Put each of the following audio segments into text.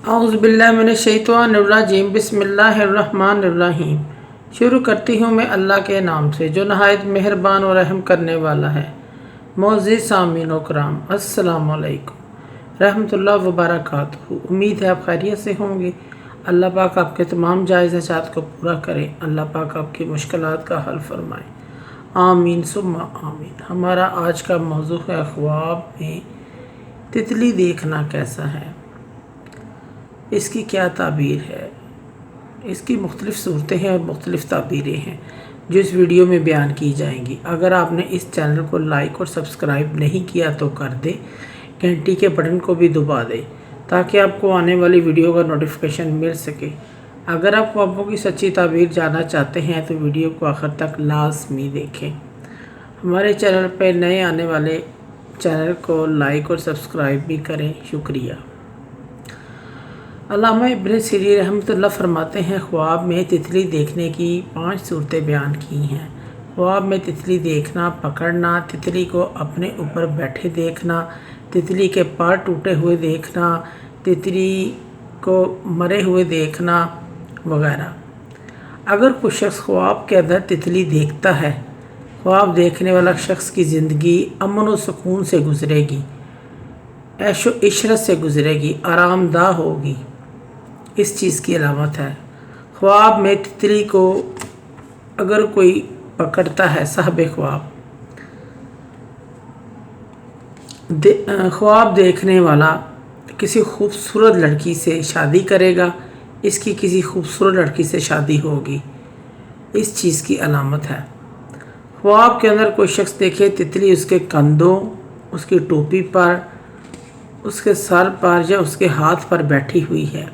اعوذ باللہ من الشیطان الرجیم بسم اللہ الرحمن الرحیم۔ شروع کرتی ہوں میں اللہ کے نام سے جو نہایت مہربان و رحم کرنے والا ہے۔ معزز سامعین و کرام، السلام علیکم رحمۃ اللہ وبرکاتہ۔ امید ہے آپ خیریت سے ہوں گے۔ اللہ پاک آپ کے تمام جائز حاجات کو پورا کرے۔ اللہ پاک آپ کی مشکلات کا حل فرمائے، آمین ثم آمین۔ ہمارا آج کا موضوع ہے خواب میں تتلی دیکھنا کیسا ہے، اس کی کیا تعبیر ہے۔ اس کی مختلف صورتیں ہیں اور مختلف تعبیریں ہیں جو اس ویڈیو میں بیان کی جائیں گی۔ اگر آپ نے اس چینل کو لائک اور سبسکرائب نہیں کیا تو کر دیں، گھنٹی کے بٹن کو بھی دبا دیں تاکہ آپ کو آنے والی ویڈیو کا نوٹیفیکیشن مل سکے۔ اگر آپ خوابوں کی سچی تعبیر جاننا چاہتے ہیں تو ویڈیو کو آخر تک لازمی دیکھیں۔ ہمارے چینل پہ نئے آنے والے چینل کو لائک اور سبسکرائب بھی کریں، شکریہ۔ علامہ ابن سیرین رحمۃ اللہ فرماتے ہیں، خواب میں تتلی دیکھنے کی 5 صورتیں بیان کی ہیں۔ خواب میں تتلی دیکھنا، پکڑنا، تتلی کو اپنے اوپر بیٹھے دیکھنا، تتلی کے پر ٹوٹے ہوئے دیکھنا، تتلی کو مرے ہوئے دیکھنا وغیرہ۔ اگر کوئی شخص خواب کے اندر تتلی دیکھتا ہے، خواب دیکھنے والا شخص کی زندگی امن و سکون سے گزرے گی، عیش و عشرت سے گزرے گی، آرام دہ ہوگی۔ اس چیز کی علامت ہے۔ خواب میں تتلی کو اگر کوئی پکڑتا ہے، صاحب خواب دیکھنے والا کسی خوبصورت لڑکی سے شادی کرے گا، اس کی کسی خوبصورت لڑکی سے شادی ہوگی، اس چیز کی علامت ہے۔ خواب کے اندر کوئی شخص دیکھے تتلی اس کے کندھوں، اس کی ٹوپی پر، اس کے سر پر یا اس کے ہاتھ پر بیٹھی ہوئی ہے،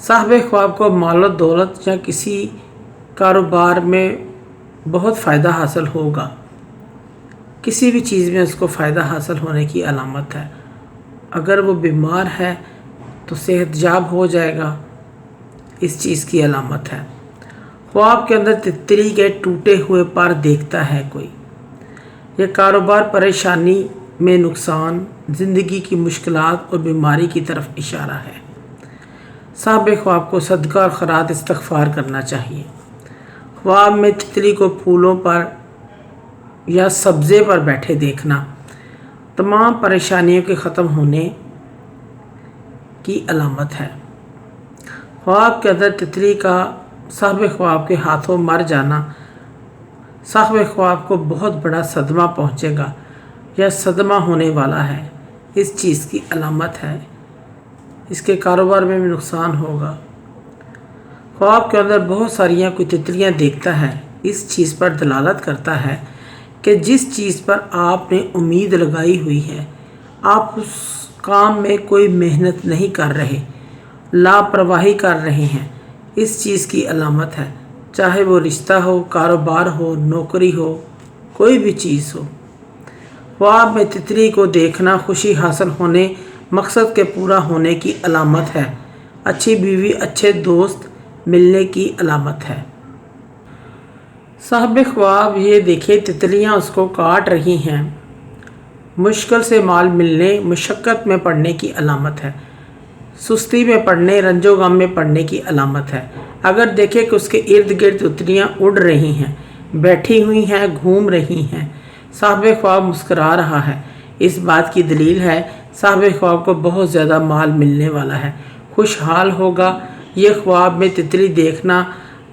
صاحب خواب کو مال و دولت یا کسی کاروبار میں بہت فائدہ حاصل ہوگا، کسی بھی چیز میں اس کو فائدہ حاصل ہونے کی علامت ہے۔ اگر وہ بیمار ہے تو صحت یاب ہو جائے گا، اس چیز کی علامت ہے۔ خواب کے اندر تتلی کے ٹوٹے ہوئے پر دیکھتا ہے کوئی، یہ کاروبار پریشانی میں نقصان، زندگی کی مشکلات اور بیماری کی طرف اشارہ ہے۔ صاحب خواب کو صدقہ اور خیرات استغفار کرنا چاہیے۔ خواب میں تتلی کو پھولوں پر یا سبزے پر بیٹھے دیکھنا تمام پریشانیوں کے ختم ہونے کی علامت ہے۔ خواب کے اندر تتلی کا صاحب خواب کے ہاتھوں مر جانا، صاحب خواب کو بہت بڑا صدمہ پہنچے گا یا صدمہ ہونے والا ہے، اس چیز کی علامت ہے، اس کے کاروبار میں بھی نقصان ہوگا۔ خواب کے اندر بہت ساریاں کوئی تتلیاں دیکھتا ہے، اس چیز پر دلالت کرتا ہے کہ جس چیز پر آپ نے امید لگائی ہوئی ہے، آپ اس کام میں کوئی محنت نہیں کر رہے، لاپرواہی کر رہے ہیں، اس چیز کی علامت ہے، چاہے وہ رشتہ ہو، کاروبار ہو، نوکری ہو، کوئی بھی چیز ہو۔ خواب میں تتلی کو دیکھنا خوشی حاصل ہونے، مقصد کے پورا ہونے کی علامت ہے، اچھی بیوی، اچھے دوست ملنے کی علامت ہے۔ صاحب خواب یہ دیکھے تتلیاں اس کو کاٹ رہی ہیں، مشکل سے مال ملنے، مشقت میں پڑنے کی علامت ہے، سستی میں پڑنے، رنج و غم میں پڑنے کی علامت ہے۔ اگر دیکھے کہ اس کے ارد گرد تتلیاں اڑ رہی ہیں، بیٹھی ہوئی ہیں، گھوم رہی ہیں، صاحب خواب مسکرا رہا ہے، اس بات کی دلیل ہے صاحب خواب کو بہت زیادہ مال ملنے والا ہے، خوشحال ہوگا۔ یہ خواب میں تتلی دیکھنا،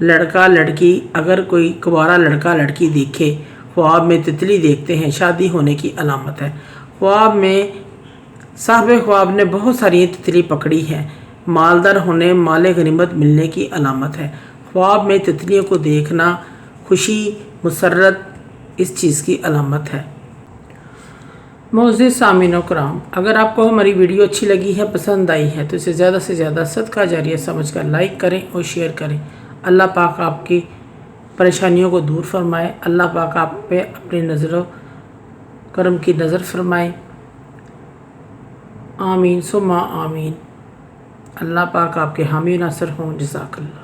لڑکا لڑکی، اگر کوئی کنوارا لڑکا لڑکی دیکھے خواب میں تتلی دیکھتے ہیں، شادی ہونے کی علامت ہے۔ خواب میں صاحب خواب نے بہت ساری تتلی پکڑی ہے، مالدار ہونے، مال غنیمت ملنے کی علامت ہے۔ خواب میں تتلیوں کو دیکھنا خوشی، مسرت، اس چیز کی علامت ہے۔ معزز سامعین و کرام، اگر آپ کو ہماری ویڈیو اچھی لگی ہے، پسند آئی ہے تو اسے زیادہ سے زیادہ صدقہ جاریہ سمجھ کر لائک کریں اور شیئر کریں۔ اللہ پاک آپ کی پریشانیوں کو دور فرمائے، اللہ پاک آپ پہ اپنی نظر و کرم کی نظر فرمائے، آمین ثم آمین۔ اللہ پاک آپ کے حامی و ناصر ہوں۔ جزاک اللہ۔